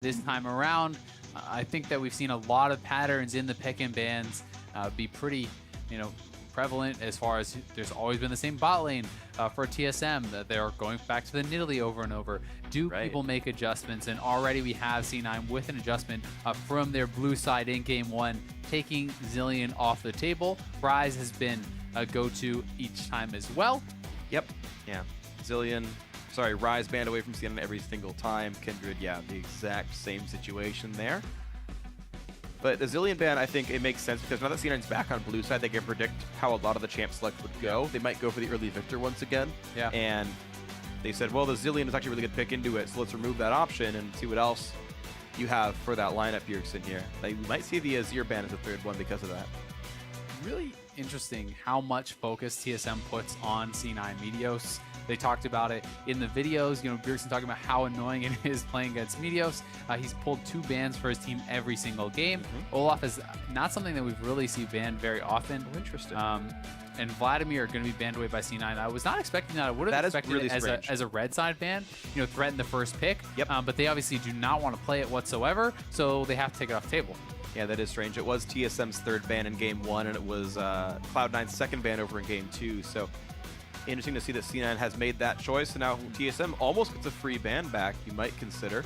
this time around. I think that we've seen a lot of patterns in the pick and bans be pretty, prevalent as far as there's always been the same bot lane for TSM, that they're going back to the Nidalee over and over. Do people make adjustments? And already we have C9 with an adjustment from their blue side in game one, taking Zilean off the table. Ryze has been a go-to each time as well. Yep. Yeah. Ryze banned away from C9 every single time. Kindred, yeah, the exact same situation there. But the Zilean ban, I think it makes sense because now that C9's back on blue side, they can predict how a lot of the champ select would go. They might go for the early Viktor once again. Yeah. And they said, well, the Zilean is actually a really good pick into it, so let's remove that option and see what else you have for that lineup, Bjergsen, here. Like, we might see the Azir ban as a third one because of that. Really interesting how much focus TSM puts on C9 Meteos. They talked about it in the videos. Bjergsen talking about how annoying it is playing against Meteos. He's pulled 2 bans for his team every single game. Olaf is not something that we've really seen banned very often. Oh, interesting. And Vladimir are going to be banned away by C9. I was not expecting that. I would have expected really it as a red side ban, threaten the first pick. Yep. But they obviously do not want to play it whatsoever, so they have to take it off the table. Yeah, that is strange. It was TSM's 3rd ban in game 1, and it was Cloud9's 2nd ban over in game 2. So interesting to see that C9 has made that choice, and now TSM almost gets a free ban back, you might consider.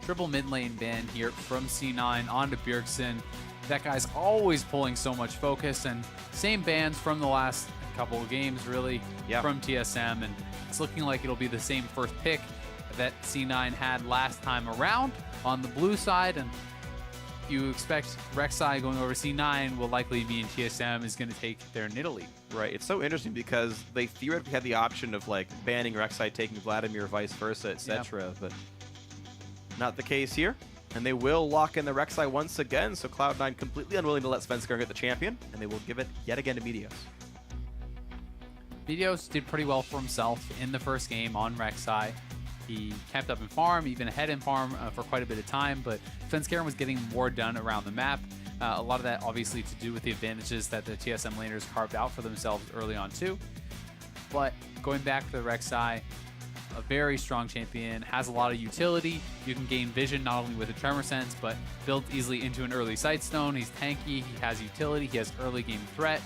Triple mid lane ban here from C9 onto Bjergsen. That guy's always pulling so much focus, and same bans from the last couple of games, really, from TSM. And it's looking like it'll be the same first pick that C9 had last time around on the blue side. And you expect Rek'Sai going over C9 will likely mean TSM is going to take their Nidalee. Right. It's so interesting because they theoretically had the option of banning Rek'Sai, taking Vladimir, vice versa, etc. But not the case here. And they will lock in the Rek'Sai once again, so Cloud9 completely unwilling to let Svenskeren get the champion, and they will give it yet again to Meteos. Meteos did pretty well for himself in the first game on Rek'Sai. He kept up in farm, even ahead in farm for quite a bit of time, but Svenskeren was getting more done around the map. A lot of that obviously to do with the advantages that the TSM laners carved out for themselves early on too. But going back to the Rek'Sai, a very strong champion, has a lot of utility. You can gain vision not only with a Tremor Sense, but built easily into an early Sightstone. He's tanky, he has utility, he has early game threat.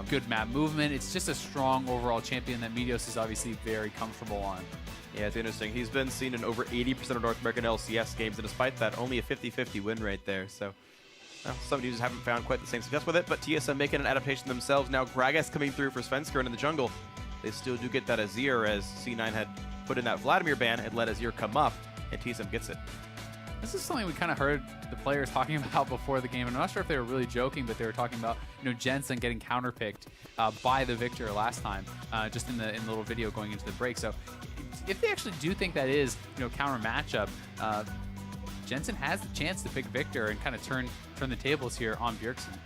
Good map movement. It's just a strong overall champion that Meteos is obviously very comfortable on. Yeah, it's interesting. He's been seen in over 80% of North American LCS games, and despite that, only a 50-50 win rate there. So, some users haven't found quite the same success with it, but TSM making an adaptation themselves. Now, Gragas coming through for Svenskeren in the jungle. They still do get that Azir, as C9 had put in that Vladimir ban and let Azir come up, and TSM gets it. This is something we kind of heard the players talking about before the game. I'm not sure if they were really joking, but they were talking about Jensen getting counterpicked by the Viktor last time, just in the little video going into the break. So if they actually do think that is counter matchup, Jensen has the chance to pick Viktor and kind of turn the tables here on Bjergsen.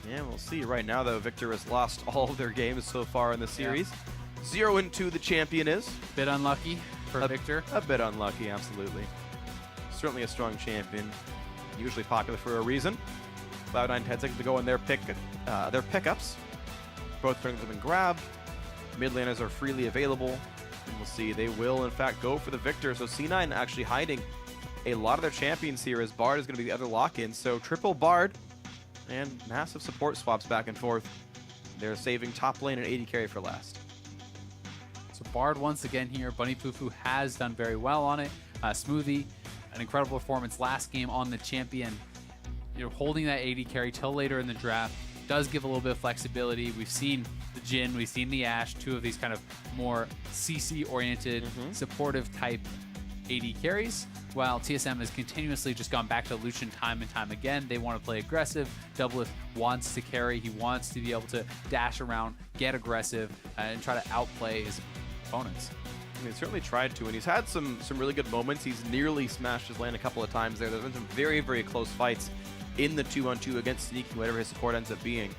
Yeah, we'll see. Right now, though, Viktor has lost all of their games so far in the series. 0-2 the champion is. Bit unlucky for Viktor. A bit unlucky, absolutely. Certainly a strong champion. Usually popular for a reason. Cloud9 heads to go on their pickups. Both turns have been grabbed. Mid laners are freely available. And we'll see. They will, in fact, go for the Viktor. So C9 actually hiding a lot of their champions here, as Bard is going to be the other lock-in. So triple Bard and massive support swaps back and forth. They're saving top lane and 80 carry for last. So Bard once again here. Bunny FuFuu has done very well on it. Smoothie, an incredible performance last game on the champion. Holding that 80 carry till later in the draft does give a little bit of flexibility. We've seen the Jhin, we've seen the Ashe, 2 of these kind of more CC-oriented, supportive type 80 carries, while TSM has continuously just gone back to Lucian time and time again. They want to play aggressive. Doublelift wants to carry. He wants to be able to dash around, get aggressive, and try to outplay his opponents. He's certainly tried to, and he's had some really good moments. He's nearly smashed his lane a couple of times there. There's been some very, very close fights in the 2-on-2 against Sneaking, whatever his support ends up being.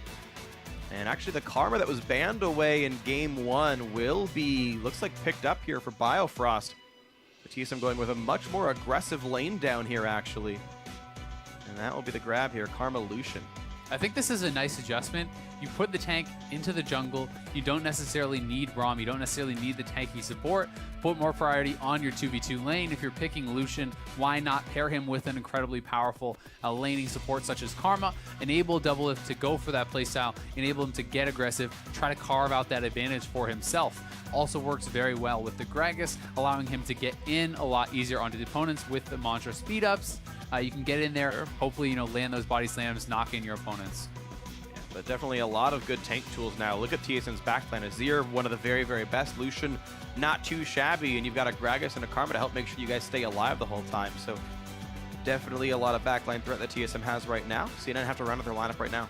And actually, the Karma that was banned away in Game 1 will be, looks like, picked up here for Biofrost. The TSM going with a much more aggressive lane down here, actually. And that will be the grab here, Karma Lucian. I think this is a nice adjustment. You put the tank into the jungle. You don't necessarily need Braum. You don't necessarily need the tanky support, put more priority on your 2v2 lane. If you're picking Lucian, why not pair him with an incredibly powerful laning support such as Karma? Enable Doublelift to go for that playstyle, enable him to get aggressive, try to carve out that advantage for himself. Also works very well with the Gragas, allowing him to get in a lot easier onto the opponents with the Mantra speed ups. You can get in there, hopefully, land those body slams, knock in your opponents. Yeah, but definitely a lot of good tank tools now. Look at TSM's backline. Azir, one of the very, very best. Lucian, not too shabby. And you've got a Gragas and a Karma to help make sure you guys stay alive the whole time. So definitely a lot of backline threat that TSM has right now. C9 have to run with their lineup right now.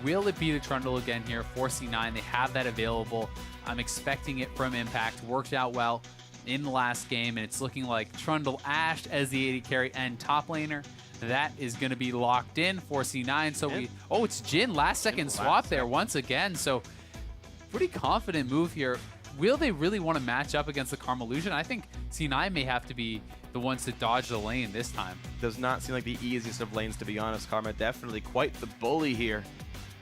Will it be the Trundle again here for C9? They have that available. I'm expecting it from Impact. Worked out well in the last game, and it's looking like Trundle Ashe as the AD carry and top laner. That is going to be locked in for C9. So it's Jhin, last second swap there once again. So pretty confident move here. Will they really want to match up against the Karma Lucian? I think C9 may have to be the ones to dodge the lane this time. Does not seem like the easiest of lanes, to be honest. Karma definitely quite the bully here.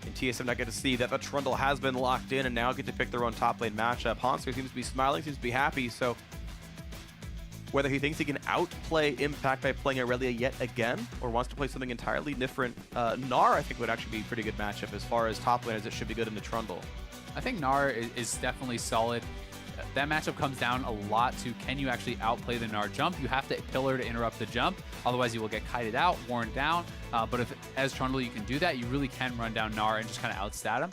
And TSM not get to see that the Trundle has been locked in and now get to pick their own top lane matchup. Hauntzer seems to be smiling, seems to be happy, so whether he thinks he can outplay Impact by playing Aurelia yet again, or wants to play something entirely different, Gnar I think would actually be a pretty good matchup as far as top laners. It should be good in the Trundle. I think Gnar is definitely solid. That matchup comes down a lot to, can you actually outplay the Gnar jump? You have to pillar to interrupt the jump, otherwise you will get kited out, worn down. But if as Trundle you can do that, you really can run down Gnar and just kind of outstat him.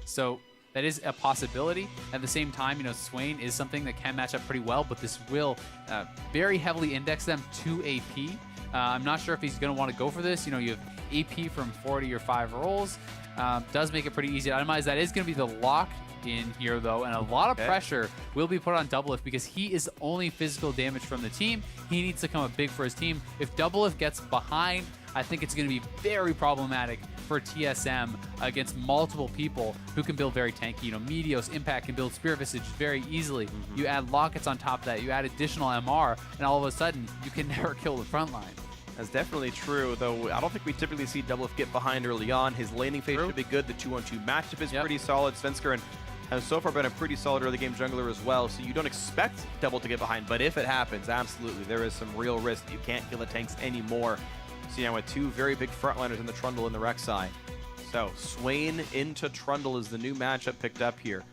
So that is a possibility. At the same time, Swain is something that can match up pretty well, but this will very heavily index them to AP. I'm not sure if he's going to want to go for this. You have AP from 4 to your 5 rolls. Does make it pretty easy to itemize. That is going to be the lock in here, though, and a lot of pressure will be put on Doublelift because he is the only physical damage from the team. He needs to come up big for his team. If Doublelift gets behind, I think it's going to be very problematic for TSM against multiple people who can build very tanky. Meteos, Impact can build Spirit Visage very easily. You add Lockets on top of that, you add additional MR, and all of a sudden, you can never kill the front line. That's definitely true, though I don't think we typically see Doublelift get behind early on. His laning phase should be good. The 2-on-2 matchup is pretty solid. Svenskeren has so far been a pretty solid early game jungler as well, so you don't expect Double to get behind, but if it happens, absolutely, there is some real risk that you can't kill the tanks anymore. So now with 2 very big frontliners in the Trundle and the Rek'Sai. So Swain into Trundle is the new matchup picked up here.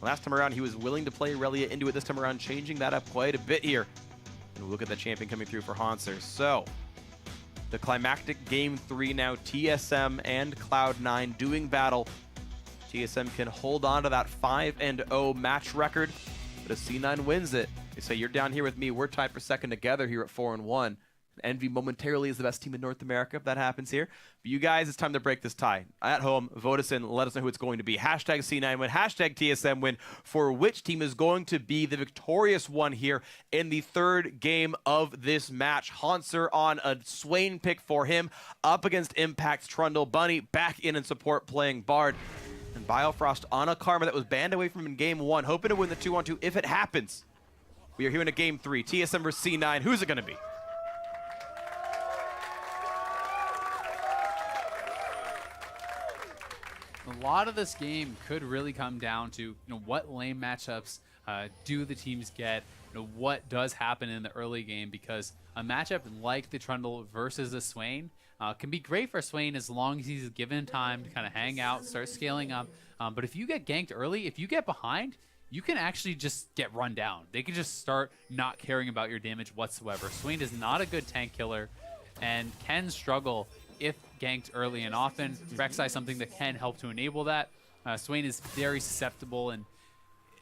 Last time around, he was willing to play Aurelia into it. This time around, changing that up quite a bit here. And look at the champion coming through for Hauntzer. So the climactic game 3 now, TSM and Cloud9 doing battle. TSM can hold on to that 5-0 match record, but if C9 wins it, they say, you're down here with me. We're tied for second together here at 4-1. Envy momentarily is the best team in North America if that happens here. But you guys, it's time to break this tie. At home, vote us in. Let us know who it's going to be. Hashtag C9 win. Hashtag TSM win for which team is going to be the victorious one here in the 3rd game of this match. Hauntzer on a Swain pick for him up against Impact's Trundle. Bunny back in and support playing Bard. And Biofrost on a Karma that was banned away from him in game 1, hoping to win the 2-on-2 if it happens. We are here in a game 3. TSM versus C9. Who's it going to be? A lot of this game could really come down to what lane matchups do the teams get, what does happen in the early game, because a matchup like the Trundle versus the Swain can be great for Swain as long as he's given time to kind of hang out, start scaling up. But if you get ganked early, if you get behind, you can actually just get run down. They can just start not caring about your damage whatsoever. Swain is not a good tank killer and can struggle if ganked early and often. Rek'Sai something that can help to enable that. Swain is very susceptible, and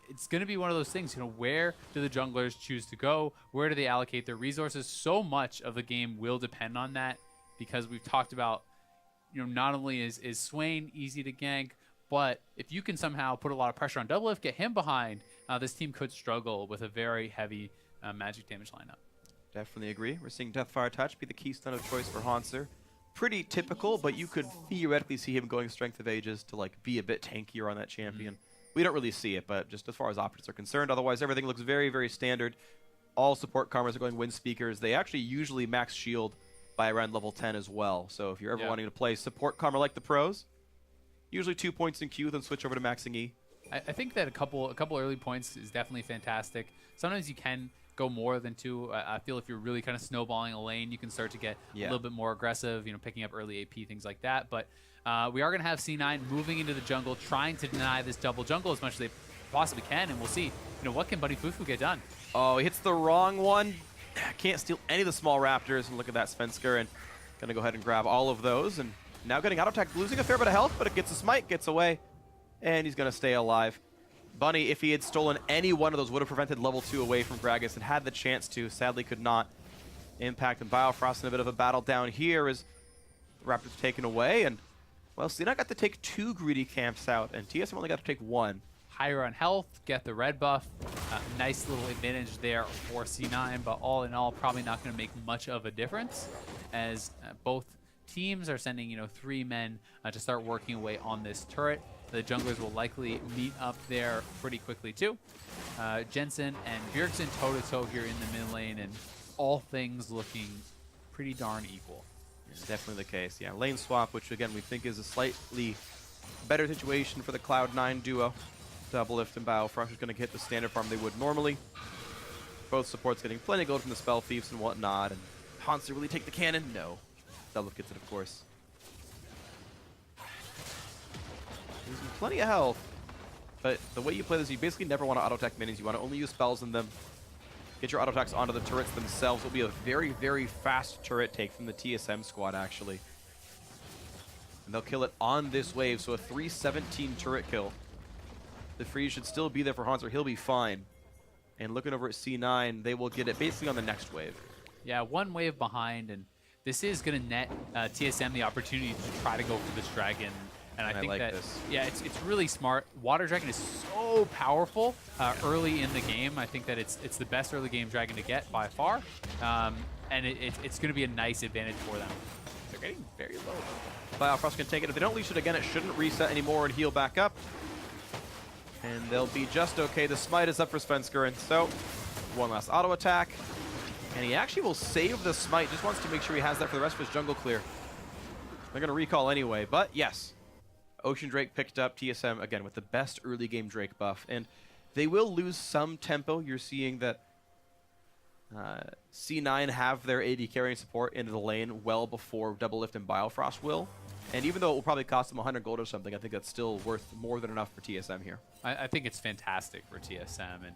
it's going to be one of those things, where do the junglers choose to go? Where do they allocate their resources? So much of the game will depend on that, because we've talked about, not only is Swain easy to gank, but if you can somehow put a lot of pressure on Doublelift, get him behind, this team could struggle with a very heavy magic damage lineup. Definitely agree. We're seeing Deathfire Touch be the keystone of choice for Hauntzer. Pretty typical, but you could theoretically see him going Strength of Ages to be a bit tankier on that champion. We don't really see it, but just as far as options are concerned, otherwise everything looks very, very standard. All support Karmas are going Wind Speakers. They actually usually max shield by around level 10 as well. So if you're ever wanting to play support Karma like the pros, usually 2 points in Q, then switch over to maxing E. I think that a couple early points is definitely fantastic. Sometimes you can go more than 2. I feel if you're really kind of snowballing a lane, you can start to get a little bit more aggressive, you know, picking up early AP, things like that. But we are going to have C9 moving into the jungle, trying to deny this double jungle as much as they possibly can, and we'll see, you know, what can Buddy FuFuu get done. Oh, he hits the wrong one. Can't steal any of the small raptors. And look at that, Svenskeren going to go ahead and grab all of those. And now getting auto-attack, losing a fair bit of health, but it gets a smite, gets away, and he's going to stay alive. Bunny, if he had stolen any one of those, would have prevented level 2 away from Gragas and had the chance to. Sadly could not. Impact and Biofrost in a bit of a battle down here as the Raptors taken away. And, well, C9 got to take 2 greedy camps out, and TSM only got to take 1. Higher on health, get the red buff. Nice little advantage there for C9, but all in all, probably not going to make much of a difference as both teams are sending, you know, 3 men to start working away on this turret. The junglers will likely meet up there pretty quickly too. Jensen and Bjergsen toe-to-toe here in the mid lane, and all things looking pretty darn equal. Yeah, definitely the case. Yeah, lane swap, which again we think is a slightly better situation for the Cloud9 duo. Doublelift and Biofrost is going to get the standard farm they would normally. Both supports getting plenty of gold from the spell thieves and whatnot. And Hauntzer really take the cannon? No. Doublelift gets it, of course. Losing plenty of health. But the way you play this, you basically never want to auto-attack minions. You want to only use spells in them. Get your auto-attacks onto the turrets themselves. It'll be a very, very fast turret take from the TSM squad, actually. And they'll kill it on this wave, so a 317 turret kill. The freeze should still be there for Hauntzer. He'll be fine. And looking over at C9, they will get it basically on the next wave. Yeah, 1 wave behind, and this is going to net TSM the opportunity to try to go for this dragon. And I think like that, this. Yeah, it's really smart. Water Dragon is so powerful early in the game. I think that it's the best early game dragon to get by far. And it's going to be a nice advantage for them. They're getting very low. Biofrost can take it. If they don't leash it again, it shouldn't reset anymore and heal back up. And they'll be just okay. The smite is up for Svenskeren, so 1 last auto attack. And he actually will save the smite. Just wants to make sure he has that for the rest of his jungle clear. They're going to recall anyway, but yes. Ocean Drake picked up TSM, again, with the best early game Drake buff. And they will lose some tempo. You're seeing that C9 have their AD carrying support into the lane well before Doublelift and Biofrost will. And even though it will probably cost them 100 gold or something, I think that's still worth more than enough for TSM here. I think it's fantastic for TSM, and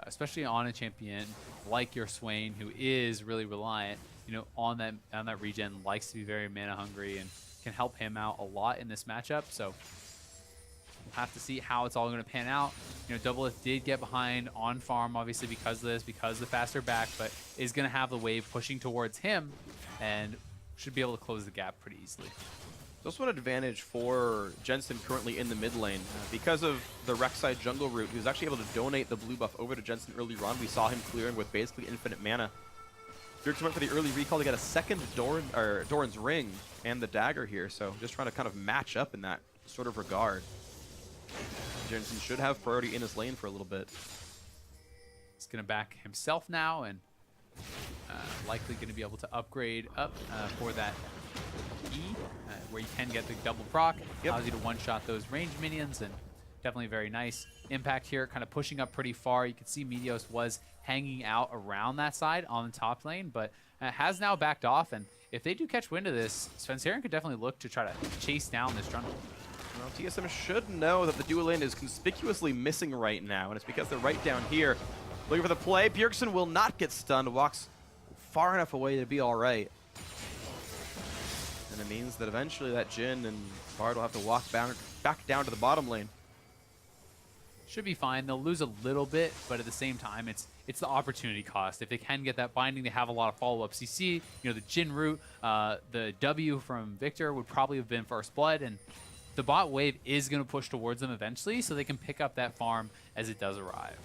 especially on a champion like your Swain, who is really reliant, you know, on that regen, likes to be very mana hungry, and can help him out a lot in this matchup. So we'll have to see how it's all going to pan out. You know, Doublelift did get behind on farm, obviously because of this, because of the faster back, but is going to have the wave pushing towards him, and should be able to close the gap pretty easily. There's also an advantage for Jensen currently in the mid lane. Because of the Rek'Sai jungle route, he was actually able to donate the blue buff over to Jensen early on. We saw him clearing with basically infinite mana. Bjergsen went for the early recall to get a second Doran's ring and the dagger here, so just trying to kind of match up in that sort of regard. Jensen should have priority in his lane for a little bit. He's going to back himself now, and likely going to be able to upgrade up for that E, where you can get the double proc. Allows you to one-shot those ranged minions, and definitely very nice. Impact here, kind of pushing up pretty far. You can see Meteos was hanging out around that side on the top lane, but has now backed off, and if they do catch wind of this, Svenskeren could definitely look to try to chase down this Trundle. Well, TSM should know that the dual lane is conspicuously missing right now, and it's because they're right down here. Looking for the play. Bjergsen will not get stunned, walks far enough away to be all right. And it means that eventually that Jhin and Bard will have to walk back down to the bottom lane. Should be fine. They'll lose a little bit, but at the same time, it's the opportunity cost. If they can get that binding, they have a lot of follow-up CC. You know, the Jhin route, the W from Viktor would probably have been first blood, and the bot wave is going to push towards them eventually, so they can pick up that farm as it does arrive.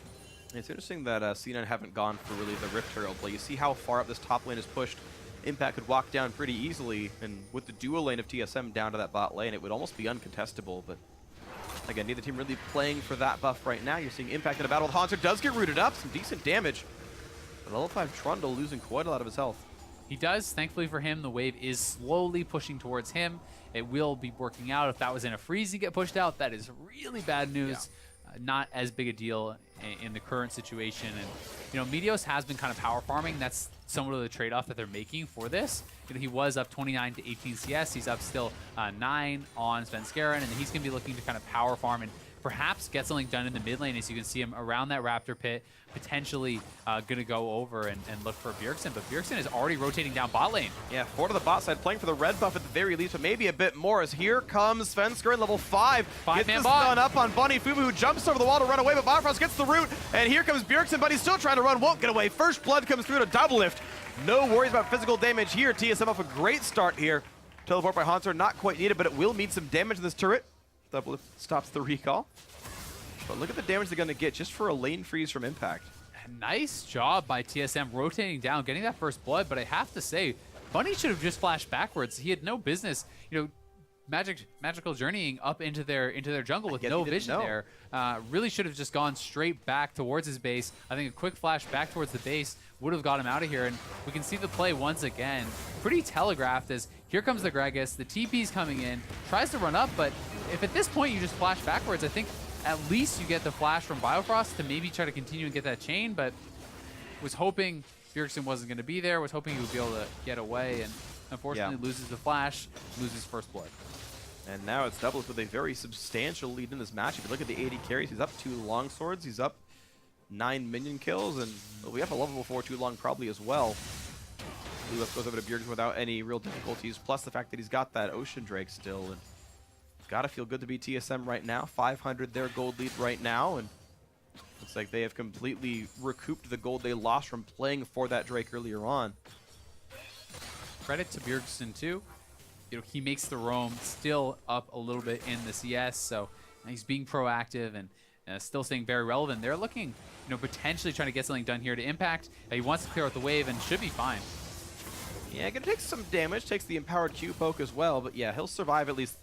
It's interesting that C9 haven't gone for really the Rift Herald play. You see how far up this top lane is pushed. Impact could walk down pretty easily, and with the dual lane of TSM down to that bot lane, it would almost be uncontestable, but again, neither team really playing for that buff right now. You're seeing Impact in a battle with Hauntzer. Does get rooted up, some decent damage. But level 5 Trundle losing quite a lot of his health. He does. Thankfully for him, the wave is slowly pushing towards him. It will be working out. If that was in a freeze to get pushed out, that is really bad news. not as big a deal in the current situation. And you know, Meteos has been kind of power farming. That's somewhat of the trade-off that they're making for this. You know, he was up 29 to 18 CS. He's up still 9 on Svenskeren, and he's going to be looking to kind of power farm and perhaps get something done in the mid lane. As you can see him around that Raptor pit, potentially going to go over and look for Bjergsen. But Bjergsen is already rotating down bot lane. Yeah, 4 to the bot side, playing for the red buff at the very least, but maybe a bit more, as here comes Svenskeren, level 5. Gets the stun up on FuFuu, who jumps over the wall to run away, but Biofrost gets the root, and here comes Bjergsen, but he's still trying to run, won't get away. First blood comes through to Doublelift. No worries about physical damage here. TSM off a great start here. Teleport by Hauntzer, not quite needed, but it will mean some damage in this turret. Doublelift stops the recall. But look at the damage they're going to get just for a lane freeze from Impact. Nice job by TSM rotating down, getting that first blood, but I have to say, Bunny should have just flashed backwards. He had no business, you know, magical journeying up into their jungle with no vision there. Really should have just gone straight back towards his base. I think a quick flash back towards the base would have got him out of here, and we can see the play once again. Pretty telegraphed, as here comes the Gragas, the TP's coming in, tries to run up, but if at this point you just flash backwards, I think at least you get the flash from Biofrost to maybe try to continue and get that chain, but was hoping Bjergsen wasn't going to be there, was hoping he would be able to get away, and unfortunately loses the flash, loses first blood. And now it's Doublelift with a very substantial lead in this match. If you look at the 80 carries, he's up 2 longswords, he's up 9 minion kills, and we have a level 4 too long probably as well. Olaf goes over to Bjergsen without any real difficulties, plus the fact that he's got that Ocean Drake still. And gotta feel good to be TSM right now. 500 their gold lead right now, and looks like they have completely recouped the gold they lost from playing for that Drake earlier on. Credit to Bjergsen too. You know, he makes the roam still up a little bit in the CS, so he's being proactive and still staying very relevant. They're looking, you know, potentially trying to get something done here to Impact. He wants to clear out the wave and should be fine. Yeah, gonna take some damage, takes the empowered Q poke as well, but yeah, he'll survive at least.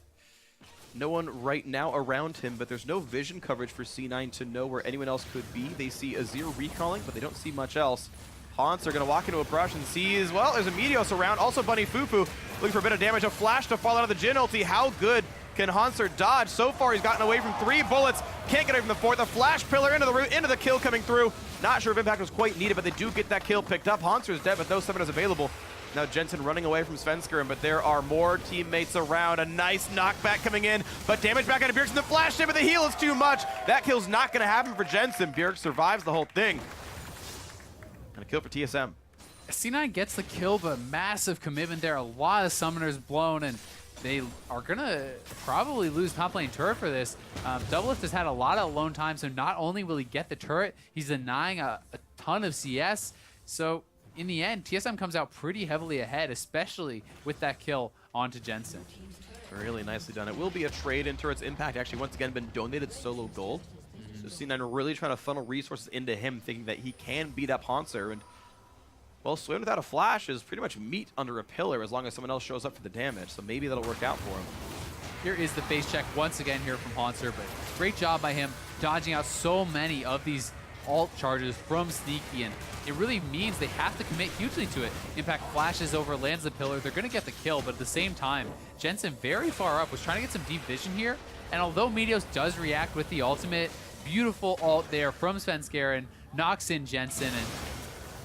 No one right now around him, but there's no vision coverage for C9 to know where anyone else could be. They see Azir recalling, but they don't see much else. Hauntzer going to walk into a brush and sees, well, there's a Meteos around. Also Bunny FuFuu looking for a bit of damage. A flash to fall out of the Jhin ulti. How good can Hauntzer dodge? So far, he's gotten away from 3 bullets. Can't get away from the 4th. A flash pillar into the root, into the kill coming through. Not sure if Impact was quite needed, but they do get that kill picked up. Hauntzer's dead, but no summoners available. Now Jensen running away from Svenskeren, but there are more teammates around. A nice knockback coming in, but damage back out of Bjergsen. The flash hit, but the heal is too much. That kill's not going to happen for Jensen. Bjerg survives the whole thing. And a kill for TSM. C9 gets the kill, but massive commitment there. A lot of summoners blown, and they are going to probably lose top lane turret for this. Doublelift has had a lot of alone time, so not only will he get the turret, he's denying a ton of CS. So in the end, TSM comes out pretty heavily ahead, especially with that kill onto Jensen. Really nicely done. It will be a trade in turret's Impact. Actually, once again, been donated solo gold. So C9 really trying to funnel resources into him, thinking that he can beat up Hauntzer. And, well, Swain without a flash is pretty much meat under a pillar as long as someone else shows up for the damage. So maybe that'll work out for him. Here is the face check once again here from Hauntzer, but great job by him dodging out so many of these alt charges from Sneaky, and it really means they have to commit hugely to it. Impact flashes over, lands the pillar. They're going to get the kill, but at the same time, Jensen very far up was trying to get some deep vision here, and although Meteos does react with the ultimate, beautiful ult there from Svenskeren, knocks in Jensen, and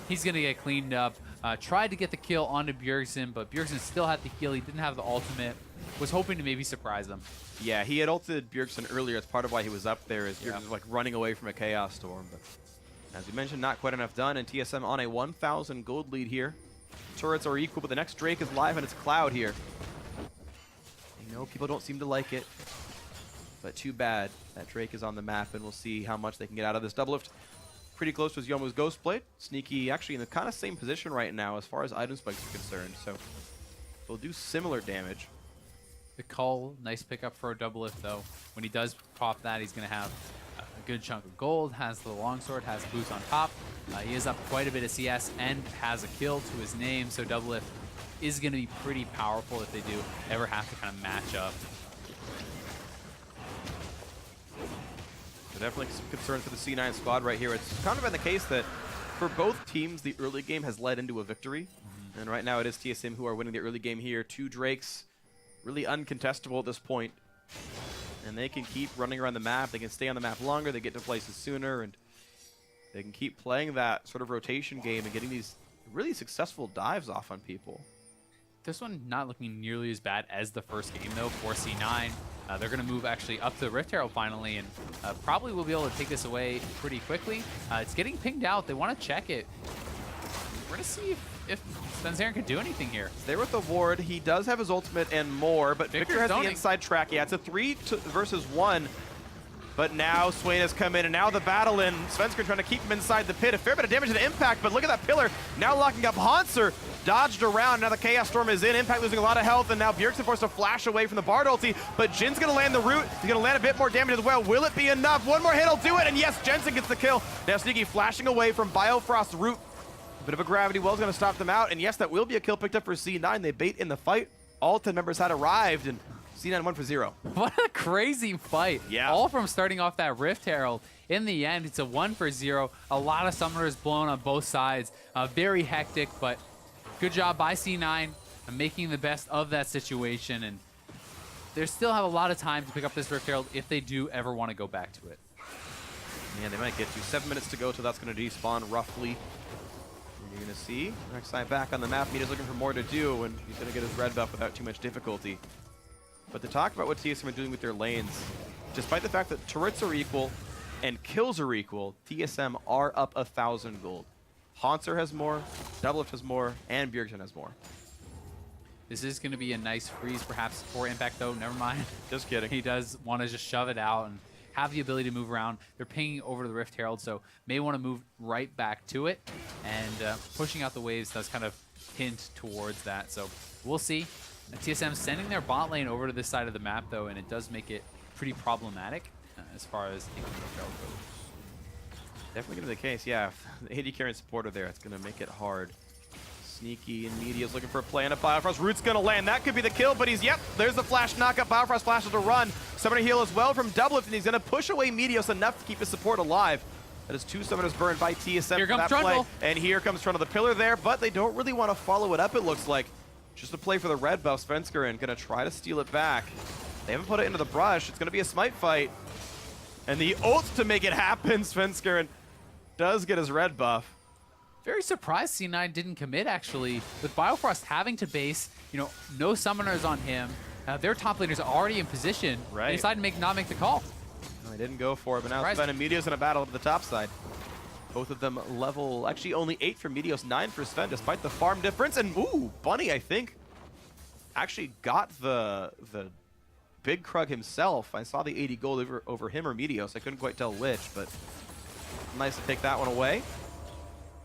he's going to get cleaned up. Tried to get the kill onto Bjergsen, but Bjergsen still had the heal. He didn't have the ultimate. Was hoping to maybe surprise them. Yeah, he had ulted Bjergsen earlier. It's part of why he was up there, is Bjergsen was like running away from a Chaos Storm. But as we mentioned, not quite enough done, and TSM on a 1,000 gold lead here. Turrets are equal, but the next Drake is live and it's Cloud here. I know people don't seem to like it, but too bad that Drake is on the map, and we'll see how much they can get out of this. Doublelift pretty close to his Youmuu's Ghostblade. Sneaky actually in the kind of same position right now as far as item spikes are concerned, so they'll do similar damage. The call, nice pickup for a Doublelift though. When he does pop that, he's going to have a good chunk of gold, has the longsword, has boost on top. He is up quite a bit of CS and has a kill to his name, so Doublelift is going to be pretty powerful if they do ever have to kind of match up. So definitely some concerns for the C9 squad right here. It's kind of been the case that for both teams, the early game has led into a victory. And right now it is TSM who are winning the early game here. 2 Drakes, really uncontestable at this point. And they can keep running around the map. They can stay on the map longer. They get to places sooner. And they can keep playing that sort of rotation game and getting these really successful dives off on people. This one not looking nearly as bad as the first game, though, for C9. They're going to move actually up to the Rift Herald finally, and probably will be able to take this away pretty quickly. It's getting pinged out. They want to check it. We're going to see if Svenskeren can do anything here. There with the ward. He does have his ultimate and more, but Viktor has the inside track. Yeah, it's a 3 versus 1. But now Swain has come in, and now the battle in. Svenskeren trying to keep him inside the pit. A fair bit of damage to the Impact, but look at that pillar. Now locking up Hauntzer. Dodged around. Now the Chaos Storm is in. Impact losing a lot of health, and now Bjergsen forced to flash away from the Bard ulti. But Jhin's going to land the root. He's going to land a bit more damage as well. Will it be enough? One more hit will do it, and yes, Jensen gets the kill. Now Sneaky flashing away from Biofrost root. A bit of a gravity well is going to stop them out, and yes, that will be a kill picked up for C9. They bait in the fight. All 10 members had arrived, and C9 won for 0. What a crazy fight. Yeah. All from starting off that Rift Herald. In the end, it's a 1 for 0. A lot of summoners blown on both sides. Very hectic, but good job by C9 making the best of that situation. And they still have a lot of time to pick up this Rift Herald if they do ever want to go back to it. Man, they might get to 7 minutes to go till that's going to despawn roughly. You're going to see Rek'Sai back on the map. Meteos looking for more to do, and he's going to get his red buff without too much difficulty. But to talk about what TSM are doing with their lanes, despite the fact that turrets are equal and kills are equal, TSM are up 1,000 gold. Hauntzer has more, Doublelift has more, and Bjergsen has more. This is going to be a nice freeze perhaps for Impact, though. Never mind. Just kidding. He does want to just shove it out and have the ability to move around. They're pinging over to the Rift Herald, so may want to move right back to it. And pushing out the waves does kind of hint towards that. So we'll see. TSM sending their bot lane over to this side of the map, though, and it does make it pretty problematic as far as taking the Rift Herald goes. Definitely going to be the case, yeah. If the AD carry and supporter there, it's going to make it hard. Sneaky and Meteos looking for a play, and a Biofrost root's going to land. That could be the kill, but he's, yep, there's the flash knockup. Biofrost flashes to run. Summoner heal as well from Doublelift, and he's going to push away Meteos enough to keep his support alive. That is 2 summoners burned by TSM here for that Trundle. play. And here comes Trundle, the pillar there, but they don't really want to follow it up, it looks like. Just a play for the red buff. Svenskeren going to try to steal it back. They haven't put it into the brush. It's going to be a smite fight. And the ult to make it happen. Svenskeren does get his red buff. Very surprised C9 didn't commit, actually. With Biofrost having to base, no summoners on him. Their top laners are already in position. Right. They decided to not make the call. No, they didn't go for it, but now Ryze. Sven and Meteos in a battle up at the top side. Both of them level, actually only 8 for Meteos, 9 for Sven, despite the farm difference. And ooh, Bunny, I think, actually got the big Krug himself. I saw the 80 gold over him or Meteos. I couldn't quite tell which, but nice to take that one away.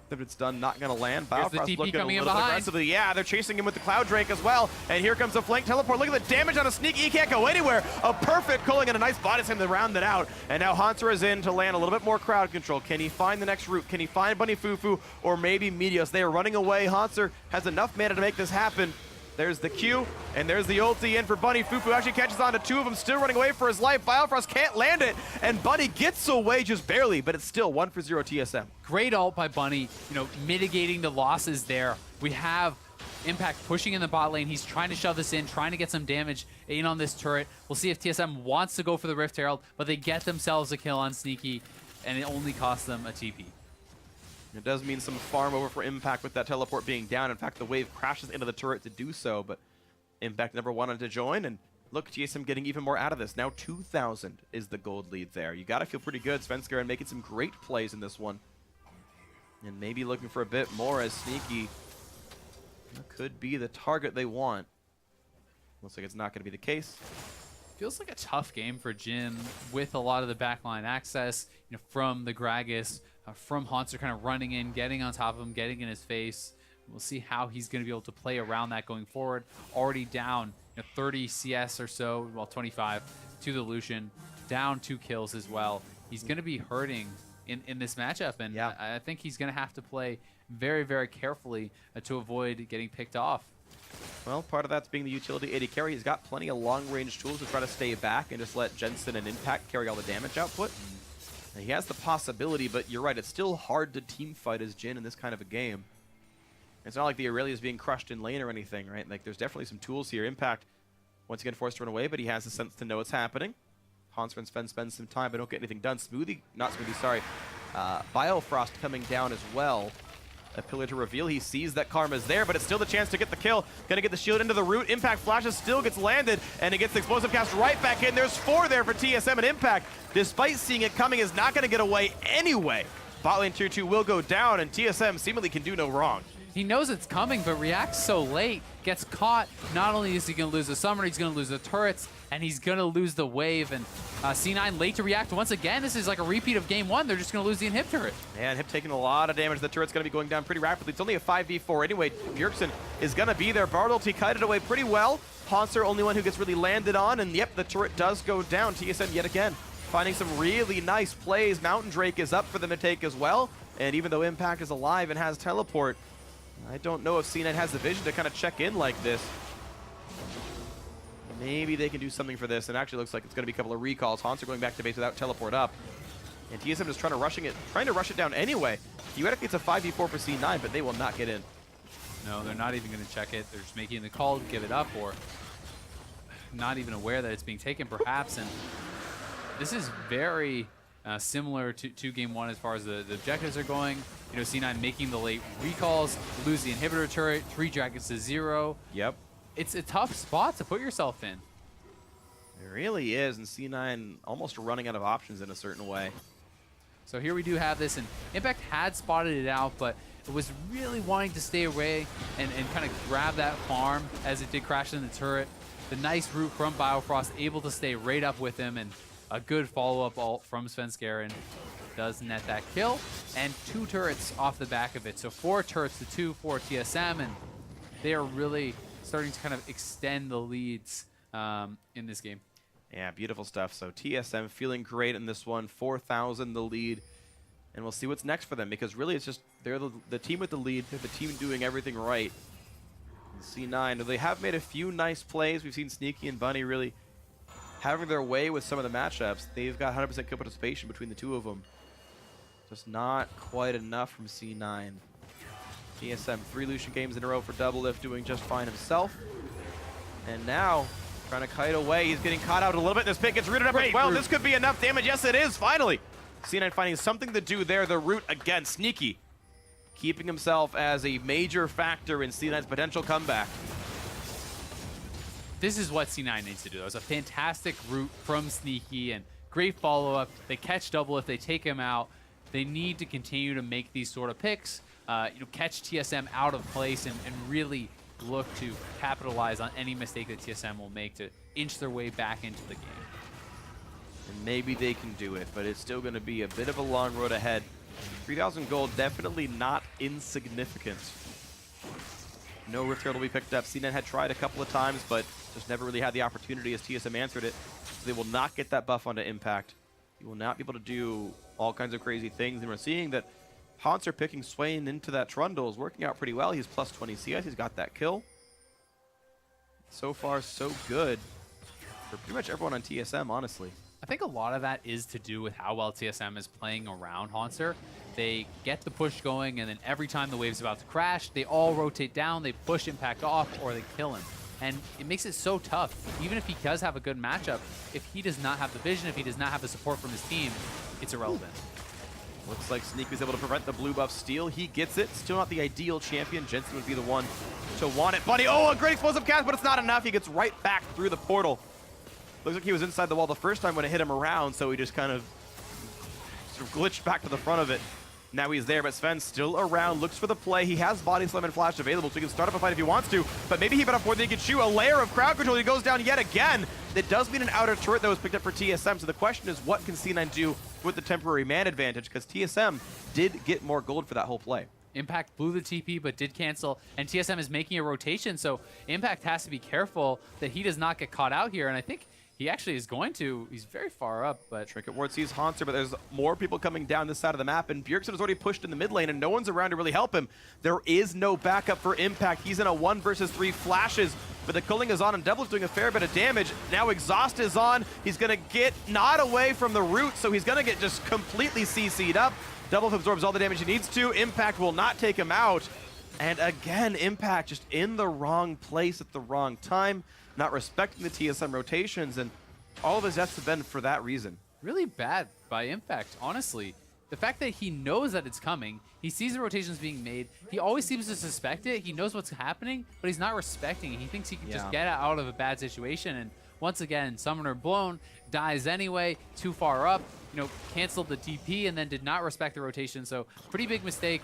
If it's done, not going to land. Biofrost looking a little bit aggressively. Yeah, they're chasing him with the Cloud Drake as well. And here comes a flank teleport. Look at the damage on a Sneaky. He can't go anywhere. A perfect culling and a nice body slam to round it out. And now Hauntzer is in to land a little bit more crowd control. Can he find the next route? Can he find Bunny FuFuu or maybe Meteos? They are running away. Hauntzer has enough mana to make this happen. There's the Q, and there's the ulti in for Bunny. FuFuu actually catches on to 2 of them, still running away for his life. Biofrost can't land it, and Bunny gets away just barely, but it's still 1 for 0 TSM. Great ult by Bunny, mitigating the losses there. We have Impact pushing in the bot lane. He's trying to shove this in, trying to get some damage in on this turret. We'll see if TSM wants to go for the Rift Herald, but they get themselves a kill on Sneaky, and it only costs them a TP. It does mean some farm over for Impact with that teleport being down. In fact, the wave crashes into the turret to do so, but Impact never wanted to join. And look, TSM getting even more out of this. Now 2,000 is the gold lead there. You got to feel pretty good. Svenskeren making some great plays in this one. And maybe looking for a bit more as Sneaky could be the target they want. Looks like it's not going to be the case. Feels like a tough game for Jhin with a lot of the backline access, from the Gragas, from Hauntzer kind of running in, getting on top of him, getting in his face. We'll see how he's going to be able to play around that going forward. Already down 30 CS or so, well 25 to the Lucian, down 2 kills as well. He's going to be hurting in this matchup, and yeah. I think he's going to have to play very, very carefully to avoid getting picked off. Well, part of that's being the utility AD carry. He's got plenty of long-range tools to try to stay back and just let Jensen and Impact carry all the damage output. And he has the possibility, but you're right, it's still hard to team fight as Jhin in this kind of a game. It's not like the Aurelia is being crushed in lane or anything, right? Like, there's definitely some tools here. Impact, once again, forced to run away, but he has the sense to know what's happening. Hauntzer and Sven spend some time, but don't get anything done. Biofrost coming down as well. A pillar to reveal. He sees that Karma's there, but it's still the chance to get the kill. Gonna get the shield into the root. Impact flashes, still gets landed, and it gets the explosive cast right back in. There's 4 there for TSM, and Impact, despite seeing it coming, is not gonna get away anyway. Bot lane tier 2 will go down, and TSM seemingly can do no wrong. He knows it's coming, but reacts so late, gets caught. Not only is he going to lose the summoner, he's going to lose the turrets, and he's going to lose the wave. And C9 late to react once again. This is like a repeat of game 1. They're just going to lose the inhib turret. Yeah, and Hip taking a lot of damage. The turret's going to be going down pretty rapidly. It's only a 5v4 anyway. Bjergsen is going to be there. Bardolty kited away pretty well. Hauntzer, only one who gets really landed on, and yep, the turret does go down. TSM yet again finding some really nice plays. Mountain Drake is up for them to take as well. And even though Impact is alive and has teleport, I don't know if C9 has the vision to kind of check in like this. Maybe they can do something for this. And actually looks like it's going to be a couple of recalls. Hauntzer going back to base without teleport up. And TSM is trying to rush it down anyway. Theoretically, it's a 5v4 for C9, but they will not get in. No, they're not even going to check it. They're just making the call to give it up, or not even aware that it's being taken, perhaps. And this is very similar to game 1 as far as the objectives are going. You know, C9 making the late recalls, lose the inhibitor turret, 3 dragons to 0. Yep. It's a tough spot to put yourself in. It really is, and C9 almost running out of options in a certain way. So here we do have this, and Impact had spotted it out, but it was really wanting to stay away and kind of grab that farm as it did crash in the turret. The nice root from Biofrost, able to stay right up with him, and a good follow-up ult from Svenskeren does net that kill, and 2 turrets off the back of it. So 4 turrets to 2 for TSM, and they are really starting to kind of extend the leads in this game. Yeah, beautiful stuff. So TSM feeling great in this one, 4,000 the lead, and we'll see what's next for them, because really it's just they're the team with the lead, they're the team doing everything right. And C9, they have made a few nice plays. We've seen Sneaky and Bunny really having their way with some of the matchups. They've got 100% kill participation between the 2 of them. Just not quite enough from C9. TSM, 3 Lucian games in a row for Doublelift, doing just fine himself. And now, trying to kite away. He's getting caught out a little bit. This pick gets rooted up as well. This could be enough damage. Yes, it is, finally. C9 finding something to do there. The root again, Sneaky, keeping himself as a major factor in C9's potential comeback. This is what C9 needs to do. It was a fantastic route from Sneaky and great follow-up. They catch Doublelift, they take him out. They need to continue to make these sort of picks, catch TSM out of place and really look to capitalize on any mistake that TSM will make to inch their way back into the game. And maybe they can do it, but it's still going to be a bit of a long road ahead. 3,000 gold, definitely not insignificant. No Rift Herald will be picked up. C9 had tried a couple of times, but just never really had the opportunity as TSM answered it. So they will not get that buff onto Impact. You will not be able to do all kinds of crazy things. And we're seeing that Hauntzer picking Swain into that Trundle is working out pretty well. He's plus 20 CS. He's got that kill. So far, so good for pretty much everyone on TSM, honestly. I think a lot of that is to do with how well TSM is playing around Hauntzer. They get the push going, and then every time the wave's about to crash, they all rotate down, they push Impact off, or they kill him. And it makes it so tough. Even if he does have a good matchup, if he does not have the vision, if he does not have the support from his team, it's irrelevant. Looks like Sneak was able to prevent the blue buff steal. He gets it. Still not the ideal champion. Jensen would be the one to want it. Bunny, oh, a great explosive cast, but it's not enough. He gets right back through the portal. Looks like he was inside the wall the first time when it hit him around, so he just kind of sort of glitched back to the front of it. Now he's there, but Sven's still around, looks for the play. He has Body Slam and Flash available, so he can start up a fight if he wants to, but maybe he better before they can chew a layer of crowd control. He goes down yet again. That does mean an outer turret that was picked up for TSM, so the question is, what can C9 do with the temporary man advantage? Because TSM did get more gold for that whole play. Impact blew the TP, but did cancel, and TSM is making a rotation, so Impact has to be careful that he does not get caught out here, and I think he actually is going to. He's very far up, but Trinket Ward sees Hauntzer, but there's more people coming down this side of the map, and Bjergsen is already pushed in the mid lane, and no one's around to really help him. There is no backup for Impact. He's in a 1 versus 3 flashes, but the culling is on, and Devil's doing a fair bit of damage. Now Exhaust is on. He's going to get not away from the root, so he's going to get just completely CC'd up. Double absorbs all the damage he needs to. Impact will not take him out. And again, Impact just in the wrong place at the wrong time, not respecting the TSM rotations, and all of his deaths have been for that reason. Really bad by Impact, honestly. The fact that he knows that it's coming, he sees the rotations being made, he always seems to suspect it, he knows what's happening, but he's not respecting it. He thinks he can just get out of a bad situation, and once again, Summoner blown, dies anyway, too far up, you know, canceled the TP and then did not respect the rotation, so pretty big mistake,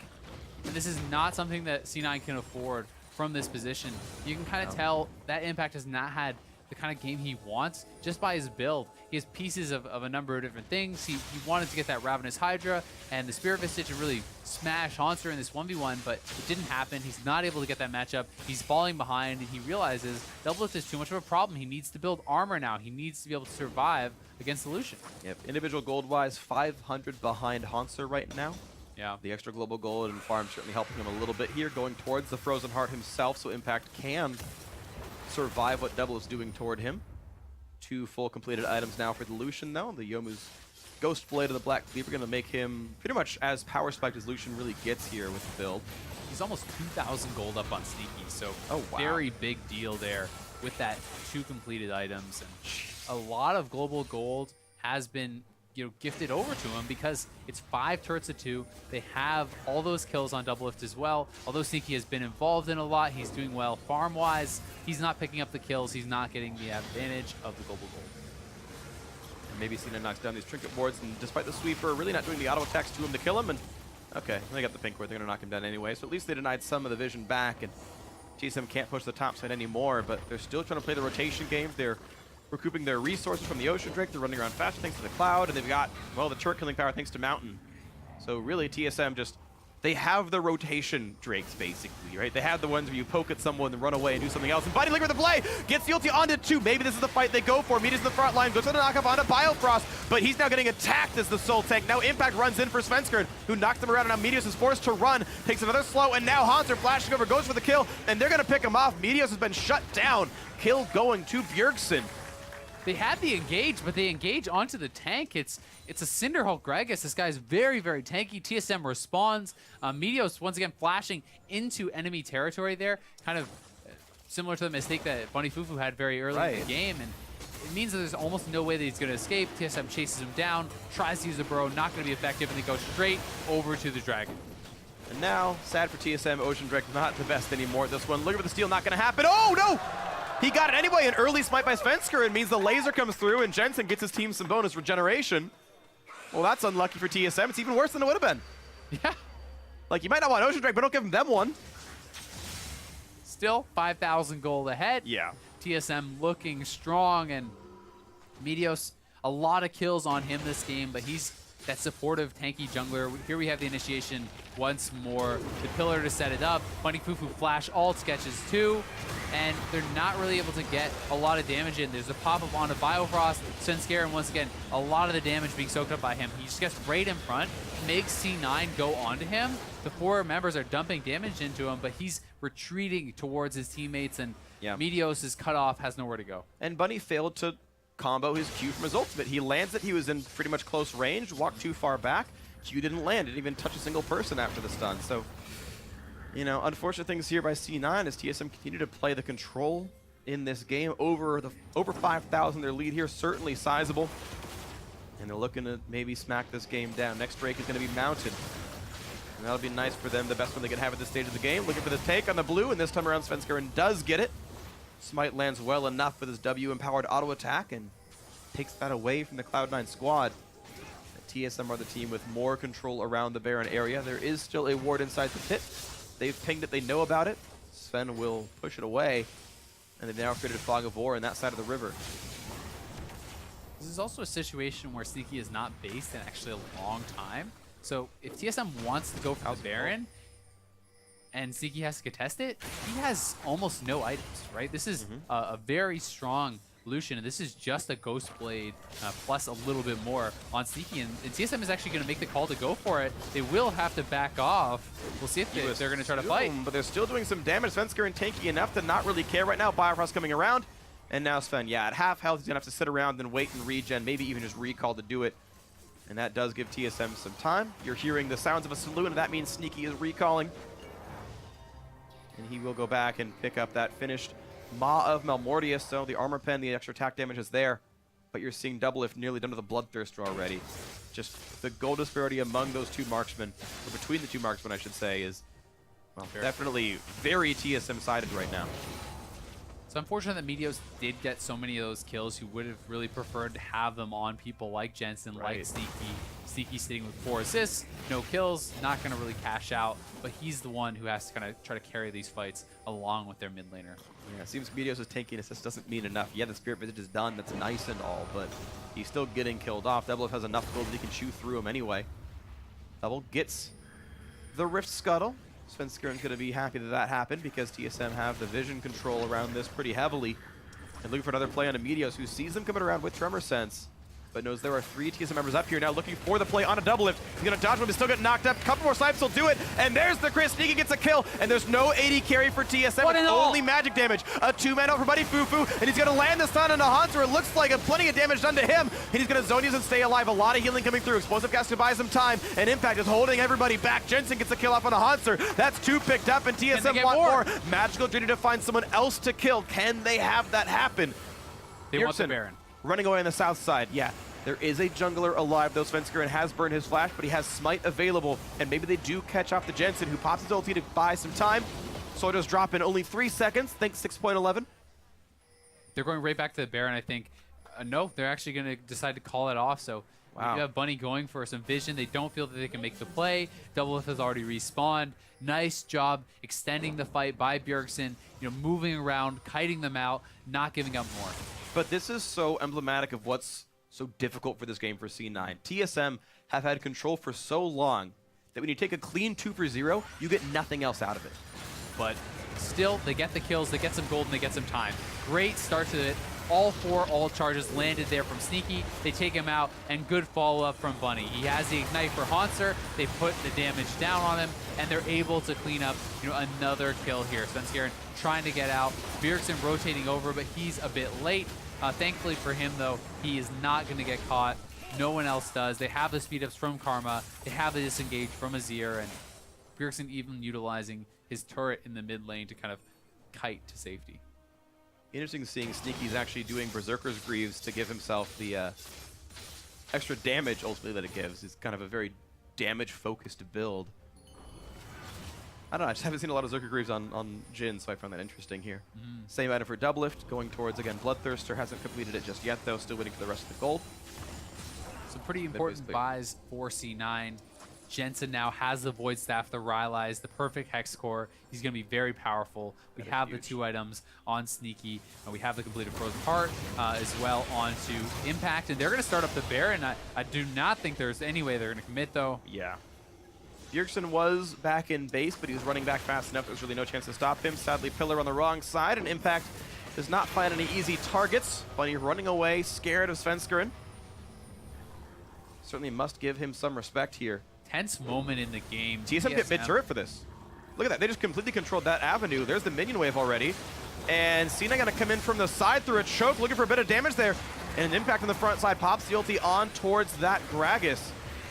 and this is not something that C9 can afford from this position. You can kind of tell that Impact has not had the kind of game he wants just by his build. He has pieces of a number of different things. He wanted to get that Ravenous Hydra and the Spirit Visage to really smash Hauntzer in this 1v1, but it didn't happen. He's not able to get that matchup. He's falling behind, and he realizes Doublelift is too much of a problem. He needs to build armor now. He needs to be able to survive against the Lucian. Yep, individual gold-wise, 500 behind Hauntzer right now. Yeah. The extra global gold and farm certainly helping him a little bit here, going towards the Frozen Heart himself, so Impact can survive what Double is doing toward him. 2 full completed items now for the Lucian, though. The Youmuu's Ghost Blade of the Black Cleaver going to make him pretty much as power spiked as Lucian really gets here with the build. He's almost 2,000 gold up on Sneaky, so wow. Very big deal there with that 2 completed items. And a lot of global gold has been, you know, gifted over to him because it's 5 turrets to 2. They have all those kills on Doublelift as well. Although Sneaky has been involved in a lot, he's doing well farm-wise. He's not picking up the kills. He's not getting the advantage of the global gold. And maybe Cena knocks down these trinket wards, and despite the sweeper, really not doing the auto attacks to him to kill him. And okay, they got the pink ward. They're going to knock him down anyway. So at least they denied some of the vision back, and TSM can't push the top side anymore. But they're still trying to play the rotation games. They're recouping their resources from the Ocean Drake. They're running around faster thanks to the Cloud, and they've got, well, the turret killing power thanks to Mountain. So really, TSM just, they have the rotation Drakes, basically, right? They have the ones where you poke at someone and run away and do something else. And Biting Liquor with the play gets the ulti onto 2. Maybe this is the fight they go for. Meteos in the front line, goes for the knockoff onto Biofrost, but he's now getting attacked as the Soul Tank. Now Impact runs in for Svenskeren, who knocks them around, and now Meteos is forced to run, takes another slow, and now Hauntzer flashing over, goes for the kill, and they're gonna pick him off. Meteos has been shut down. Kill going to Bjergsen. They had the engage, but they engage onto the tank. It's a Cinderhulk Gragas. This guy's very, very tanky. TSM responds. Meteos, once again, flashing into enemy territory there. Kind of similar to the mistake that Bunny FuFuu had very early in the game. And it means that there's almost no way that he's going to escape. TSM chases him down, tries to use the burrow, not going to be effective, and they go straight over to the dragon. And now, sad for TSM, Ocean Drake not the best anymore. This one, looking for the steal, not going to happen. Oh, no! He got it anyway. An early smite by Svenskeren means the laser comes through, and Jensen gets his team some bonus regeneration. Well, that's unlucky for TSM. It's even worse than it would have been. Yeah. Like, you might not want Ocean Drake, but don't give them one. Still 5,000 gold ahead. Yeah. TSM looking strong, and Meteos, a lot of kills on him this game, but he's that supportive, tanky jungler. Here we have the initiation once more. The pillar to set it up. Bunny FuFuu flash ult sketches too, and they're not really able to get a lot of damage in. There's a pop-up onto Biofrost. Svenskeren, once again, a lot of the damage being soaked up by him. He just gets right in front, makes C9 go onto him. The 4 members are dumping damage into him, but he's retreating towards his teammates, and Meteos is cut off, has nowhere to go. And Bunny failed to combo his Q from his ultimate. He lands it, he was in pretty much close range, walked too far back. Q didn't land, didn't even touch a single person after the stun. So, you know, unfortunate things here by C9 as TSM continue to play the control in this game. Over 5,000, their lead here, certainly sizable. And they're looking to maybe smack this game down. Next Drake is going to be mounted. And that'll be nice for them, the best one they can have at this stage of the game. Looking for the take on the blue, and this time around Svenskeren does get it. Smite lands well enough with his W-empowered auto attack and takes that away from the Cloud9 squad. The TSM are the team with more control around the Baron area. There is still a ward inside the pit. They've pinged it, they know about it. Sven will push it away, and they've now created a fog of war on that side of the river. This is also a situation where Sneaky is not based in actually a long time. So if TSM wants to go for the Baron, and Sneaky has to contest it, he has almost no items, right? This is a very strong Lucian, and this is just a Ghost Blade plus a little bit more on Sneaky, and TSM is actually going to make the call to go for it. They will have to back off. We'll see if they're going to try to fight. But they're still doing some damage. Svenskeren tanky enough to not really care right now. Biofrost coming around, and now Sven, at half health, he's going to have to sit around and wait and regen, maybe even just recall to do it. And that does give TSM some time. You're hearing the sounds of a saloon, and that means Sneaky is recalling. And he will go back and pick up that finished Maw of Malmortius, so the armor pen, the extra attack damage is there. but you're seeing Doublelift nearly done to the Bloodthirster already. Just the goal disparity among those two marksmen, or between the two marksmen, I should say, is well, definitely very TSM-sided right now. It's unfortunate that Meteos did get so many of those kills. You would have really preferred to have them on people like Jensen, like Sneaky. Sneaky sitting with 4 assists, no kills, not going to really cash out, but he's the one who has to kind of try to carry these fights along with their mid laner. Yeah, it seems Meteos' tanking assist doesn't mean enough. Yeah, the Spirit Visage is done, that's nice and all, but he's still getting killed off. Doublelift has enough gold that he can chew through him anyway. Double gets the Rift Scuttle. Svenskeren's going to be happy that that happened because TSM have the vision control around this pretty heavily. And looking for another play on a Meteos who sees them coming around with Tremor Sense, but knows there are 3 TSM members up here now looking for the play on a Doublelift. He's going to dodge him, but still get knocked up. Couple more snipes will do it, and there's the crit. Sneaky gets a kill, and there's no AD carry for TSM. It's only magic damage. A 2-man over buddy FuFuu, and he's going to land the stun on a Hauntzer. It looks like plenty of damage done to him, and he's going to zone use and stay alive. A lot of healing coming through. Explosive cast to buy some time, and Impact is holding everybody back. Jensen gets a kill off on a Hauntzer. That's 2 picked up, and TSM want more. Magical Journey to find someone else to kill. Can they have that happen? They want the Baron. Running away on the south side, yeah. There is a jungler alive, though. Svenskeren has burned his flash, but he has Smite available, and maybe they do catch off the Jensen, who pops his ulti to buy some time. Soldier's drop in only 3 seconds, thanks 6.11. They're going right back to the Baron, I think. No, they're actually going to decide to call it off, so you have Bunny going for some vision. They don't feel that they can make the play. Doublelift has already respawned. Nice job extending the fight by Bjergsen, moving around, kiting them out, not giving up more. But this is so emblematic of what's so difficult for this game for C9. TSM have had control for so long that when you take a clean 2 for 0, you get nothing else out of it. But still, they get the kills, they get some gold, and they get some time. Great start to it. All 4 ult charges landed there from Sneaky. They take him out, and good follow-up from Bunny. He has the Ignite for Hauntzer. They put the damage down on him, and they're able to clean up another kill here. Svenskeren trying to get out. Bjergsen rotating over, but he's a bit late. Thankfully for him, though, he is not going to get caught. No one else does. They have the speed-ups from Karma. They have the disengage from Azir, and Bjergsen even utilizing his turret in the mid lane to kind of kite to safety. Interesting seeing Sneaky's actually doing Berserker's Greaves to give himself the extra damage, ultimately, that it gives. It's kind of a very damage-focused build. I don't know, I just haven't seen a lot of Berserker Greaves on Jhin, so I found that interesting here. Same item for Doublelift, going towards, again, Bloodthirster. Hasn't completed it just yet, though. Still waiting for the rest of the gold. Some pretty important buys for C9. Jensen now has the Void Staff, the Rylai's, the perfect Hex Core. He's going to be very powerful. We have the 2 items on Sneaky, and we have the completed Frozen Heart as well onto Impact. And they're going to start up the Baron. I do not think there's any way they're going to commit, though. Yeah. Bjergsen was back in base, but he was running back fast enough. There was really no chance to stop him. Sadly, Pillar on the wrong side, and Impact does not find any easy targets. Bunny running away, scared of Svenskeren. Certainly must give him some respect here. Tense moment in the game. TSM get mid-turret for this. Look at that. They just completely controlled that avenue. There's the minion wave already. And C9 going to come in from the side through a choke, looking for a bit of damage there. And an Impact on the front side pops the ulti on towards that Gragas.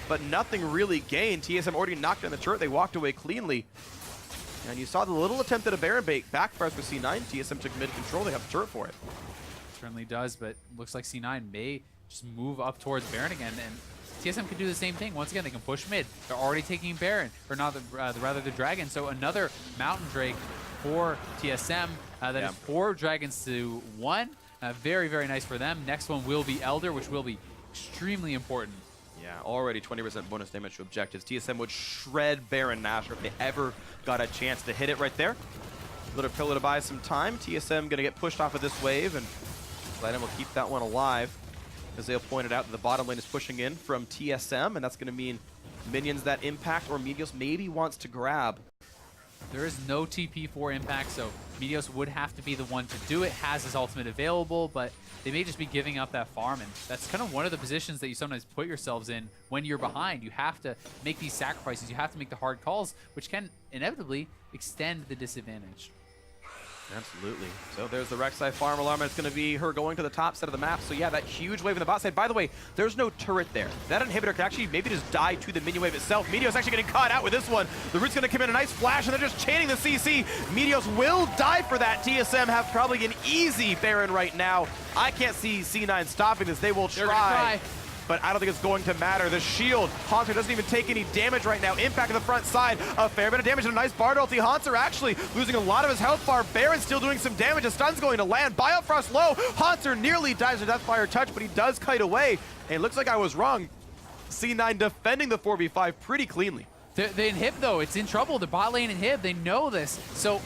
But nothing really gained. TSM already knocked down the turret. They walked away cleanly. And you saw the little attempt at a Baron bait backfires for C9. TSM took mid-control. They have the turret for it. Certainly does, but looks like C9 may just move up towards Baron again. And TSM can do the same thing. Once again, they can push mid. They're already taking Baron, or not, rather the Dragon. So another Mountain Drake for TSM. That is 4 dragons to 1. Very, very nice for them. Next one will be Elder, which will be extremely important. Yeah, already 20% bonus damage to objectives. TSM would shred Baron Nashor if they ever got a chance to hit it right there. Little Pillar to buy some time. TSM going to get pushed off of this wave, and Vladimir will keep that one alive. As they pointed out, the bottom lane is pushing in from TSM, and that's going to mean minions that Impact or Meteos maybe wants to grab. There is no TP for Impact, so Meteos would have to be the one to do it. Has his ultimate available, but they may just be giving up that farm, and that's kind of one of the positions that you sometimes put yourselves in when you're behind. You have to make these sacrifices. You have to make the hard calls, which can inevitably extend the disadvantage. Absolutely. So there's the Rek'Sai farm alarm, and it's going to be her going to the top set of the map. So yeah, that huge wave in the bot side. By the way, there's no turret there. That inhibitor can actually maybe just die to the minion wave itself. Meteos actually getting caught out with this one. The root's going to come in a nice flash, and they're just chaining the CC. Meteos will die for that. TSM have probably an easy Baron right now. I can't see C9 stopping this. They will try. But I don't think it's going to matter. The shield, Hauntzer doesn't even take any damage right now. Impact on the front side, a fair bit of damage and a nice Bard ulti. Hauntzer actually losing a lot of his health bar. Baron still doing some damage. A stun's going to land. Biofrost low. Hauntzer nearly dies to Deathfire touch, but he does kite away. And it looks like I was wrong. C9 defending the 4v5 pretty cleanly. The inhib though, it's in trouble. The bot lane inhib, they know this. So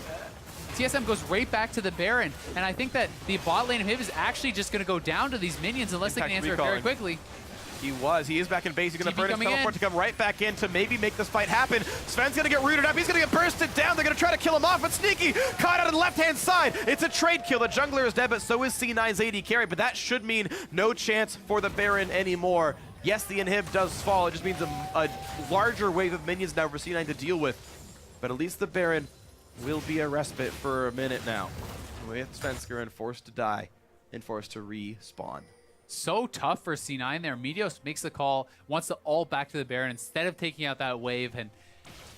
TSM goes right back to the Baron, and I think that the bot lane inhib is actually just going to go down to these minions unless they can answer it very quickly. He is back in base. He's going to burn his teleport to come right back in to maybe make this fight happen. Sven's going to get rooted up. He's going to get bursted down. They're going to try to kill him off, but Sneaky caught out on the left-hand side. It's a trade kill. The jungler is dead, but so is C9's AD carry, but that should mean no chance for the Baron anymore. Yes, the inhib does fall. It just means a larger wave of minions now for C9 to deal with, but at least the Baron will be a respite for a minute now, with Svenskeren forced to die and forced to respawn. So tough for C9 there. Meteos makes the call, wants to ult back to the Baron instead of taking out that wave, and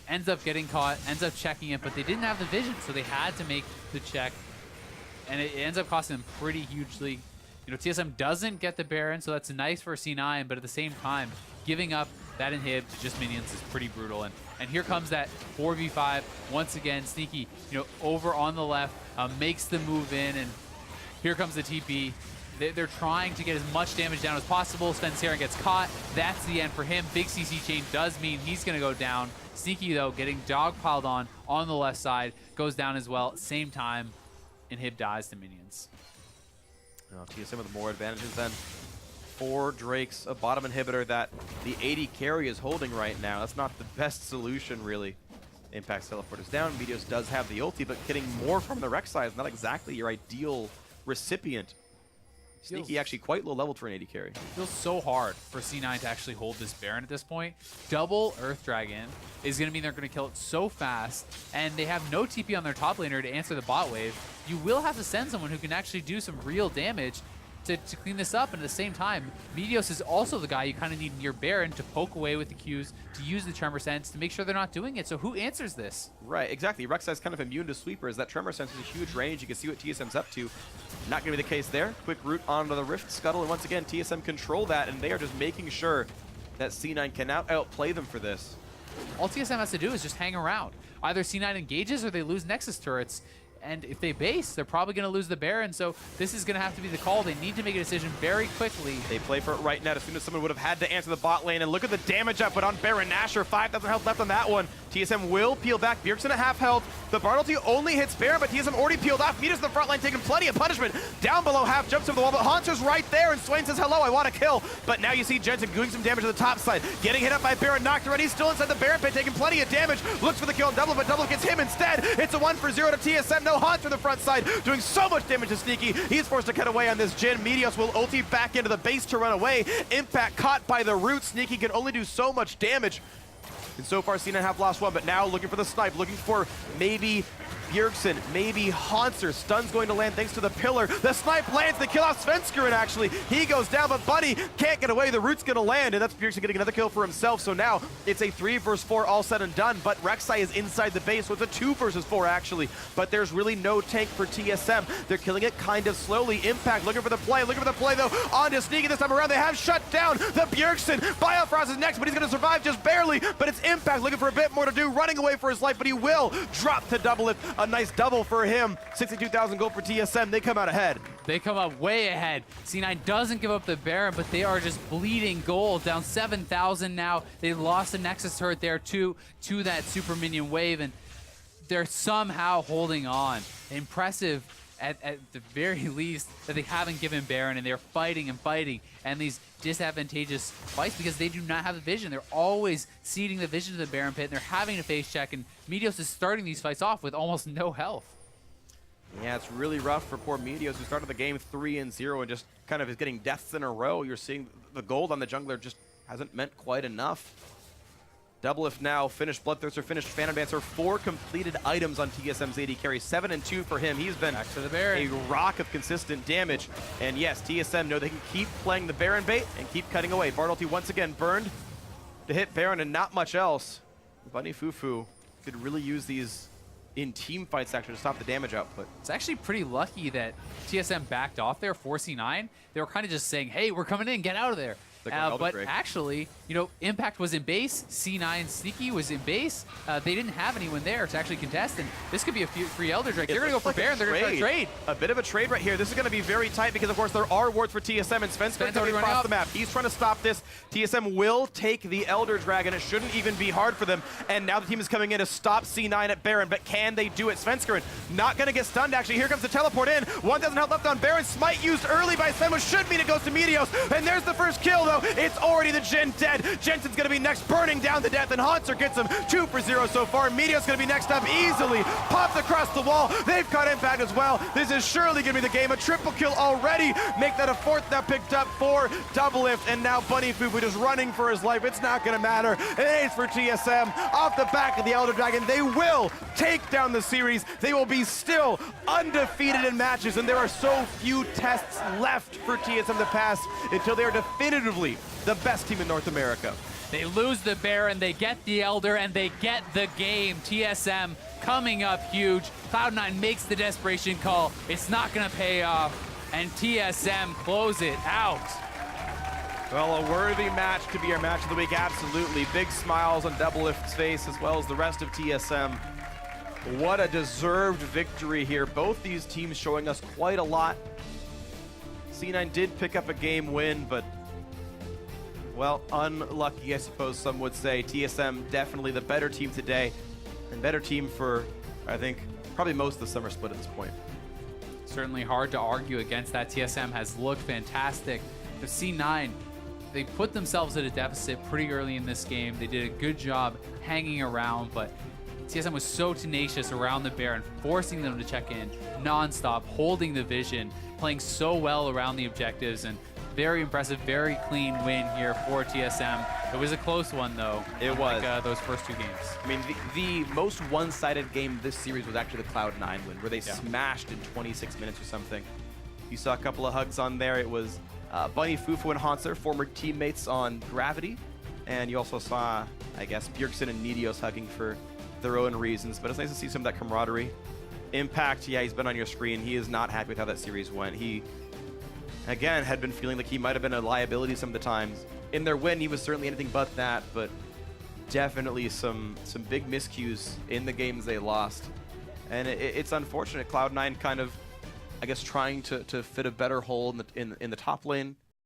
ends up getting caught, ends up checking it, but they didn't have the vision, so they had to make the check, and it ends up costing them pretty hugely. You know, TSM doesn't get the Baron, so that's nice for C9, but at the same time, giving up that inhib to just minions is pretty brutal. And here comes that 4v5 once again. Sneaky, you know, over on the left, makes the move in, and here comes the TP. They're trying to get as much damage down as possible. Svenskeren gets caught. That's the end for him. Big CC chain does mean he's going to go down. Sneaky, though, getting dogpiled on the left side, goes down as well. Same time, inhib dies to minions. Oh, TSM with more advantages than 4 Drakes, a bottom inhibitor that the AD carry is holding right now. That's not the best solution, really. Impact's teleport is down. Meteos does have the ulti, but getting more from the Rek'Sai is not exactly your ideal recipient. Sneaky actually quite low leveled for an AD carry. It feels so hard for C9 to actually hold this Baron at this point. Double Earth Dragon is going to mean they're going to kill it so fast, and they have no TP on their top laner to answer the bot wave. You will have to send someone who can actually do some real damage to clean this up, and at the same time, Meteos is also the guy you kind of need near Baron to poke away with the Qs, to use the Tremor Sense, to make sure they're not doing it. So who answers this? Right, exactly. Rek'Sai's kind of immune to sweepers. That Tremor Sense is a huge range. You can see what TSM's up to. Not going to be the case there. Quick route onto the Rift Scuttle, and once again, TSM control that, and they are just making sure that C9 can outplay them for this. All TSM has to do is just hang around. Either C9 engages or they lose Nexus turrets. And if they base, they're probably going to lose the Baron, so this is going to have to be the call. They need to make a decision very quickly. They play for it right now as soon as someone would have had to answer the bot lane, and look at the damage up, but on Baron Nashor, 5,000 health left on that one. TSM will peel back. Bjergsen at half health. The Bard ulti only hits Baron, but TSM already peeled off. Meteos in the front line taking plenty of punishment. Down below half, jumps over the wall, but Hauntzer's right there, and Swain says, hello, I want to kill. But now you see Jensen doing some damage to the top side. Getting hit up by Baron, knocked around. He's still inside the Baron pit, taking plenty of damage. Looks for the kill on Double, but Double gets him instead. It's a 1-for-0 to TSM. No Hauntzer in the front side, doing so much damage to Sneaky. He's forced to cut away on this Jhin. Meteos will ulti back into the base to run away. Impact caught by the root. Sneaky can only do so much damage. And so far, C9 have lost one, but now looking for the snipe, looking for maybe Bjergsen, maybe Hauntzer. Stun's going to land thanks to the pillar. The snipe lands, they kill off Svenskeren actually. He goes down, but Buddy can't get away. The root's going to land, and that's Bjergsen getting another kill for himself. So now it's a 3 versus 4 all said and done, but Rek'Sai is inside the base, so it's a 2 versus 4 actually. But there's really no tank for TSM. They're killing it kind of slowly. Impact looking for the play though. On to Sneaky this time around. They have shut down the Bjergsen. Biofrost is next, but he's going to survive just barely. But it's Impact looking for a bit more to do, running away for his life, but he will drop to Doublelift. A nice double for him. 62,000 gold for TSM. They come out ahead. They come up way ahead. C9 doesn't give up the Baron, but they are just bleeding gold. Down 7,000 now. They lost the Nexus turret there to that super minion wave, and they're somehow holding on. Impressive at the very least that they haven't given Baron, and they're fighting and fighting, and these disadvantageous fights because they do not have the vision. They're always ceding the vision to the Baron pit, and they're having to face check, and Meteos is starting these fights off with almost no health. Yeah, it's really rough for poor Meteos, who started the game 3-0 and just kind of is getting deaths in a row. You're seeing the gold on the jungler just hasn't meant quite enough. Doublelift now finished Bloodthirster, finished Phantom Dancer, 4 completed items on TSM's AD carry, 7 and 2 for him. He's been Back to the Baron. a rock of consistent damage. And yes, TSM know they can keep playing the Baron bait and keep cutting away. Bartleby once again burned to hit Baron and not much else. Bunny FuFuu could really use these in team fights actually to stop the damage output. It's actually pretty lucky that TSM backed off there for C9. They were kind of just saying, hey, we're coming in, get out of there. But actually, you know, Impact was in base, C9 Sneaky was in base. They didn't have anyone there to actually contest, and this could be a free Elder Drake. They're going to go for Baron, they're going to try to trade. A bit of a trade right here. This is going to be very tight because, of course, there are wards for TSM, and Svenskeren coming across the map. He's trying to stop this. TSM will take the Elder Dragon. It shouldn't even be hard for them, and now the team is coming in to stop C9 at Baron, but can they do it? Svenskeren not going to get stunned, actually. Here comes the teleport in. 1,000 health left on Baron. Smite used early by Sven, which should mean it goes to Meteos, and there's the first kill, though. It's already the Jhin dead. Jensen's gonna be next, burning down to death, and Hauntzer gets him 2 for 0 so far. Meteos gonna be next up easily. Pops across the wall. They've caught Impact as well. This is surely gonna be the game. A triple kill already. Make that a 4th now picked up for Doublelift, and now Bunny FuFuu just running for his life. It's not gonna matter. An ace for TSM off the back of the Elder Dragon. They will take down the series. They will be still undefeated in matches, and there are so few tests left for TSM to pass until they are definitively the best team in North America. They lose the Baron, they get the Elder, and they get the game. TSM coming up huge. Cloud9 makes the desperation call. It's not gonna pay off, and TSM close it out. Well, a worthy match to be our match of the week, absolutely. Big smiles on Doublelift's face as well as the rest of TSM. What a deserved victory here. Both these teams showing us quite a lot. C9 did pick up a game win, but well, unlucky, I suppose some would say. TSM definitely the better team today, and better team for, I think, probably most of the summer split at this point. Certainly hard to argue against that. TSM has looked fantastic. The C9, they put themselves at a deficit pretty early in this game. They did a good job hanging around, but TSM was so tenacious around the Baron, forcing them to check in non-stop, holding the vision, playing so well around the objectives, and very impressive, very clean win here for TSM. It was a close one, though. It was. Those first 2 games. I mean, the most one-sided game this series was actually the Cloud9 win, where they smashed in 26 minutes or something. You saw a couple of hugs on there. It was Bunny FuFuu and Hauntzer, former teammates on Gravity. And you also saw, I guess, Bjergsen and Meteos hugging for their own reasons. But it's nice to see some of that camaraderie. Impact, yeah, he's been on your screen. He is not happy with how that series went. He, again, had been feeling like he might have been a liability some of the times. In their win, he was certainly anything but that, but definitely some big miscues in the games they lost. And it's unfortunate. Cloud9 kind of, I guess, trying to fit a better hole in the top lane,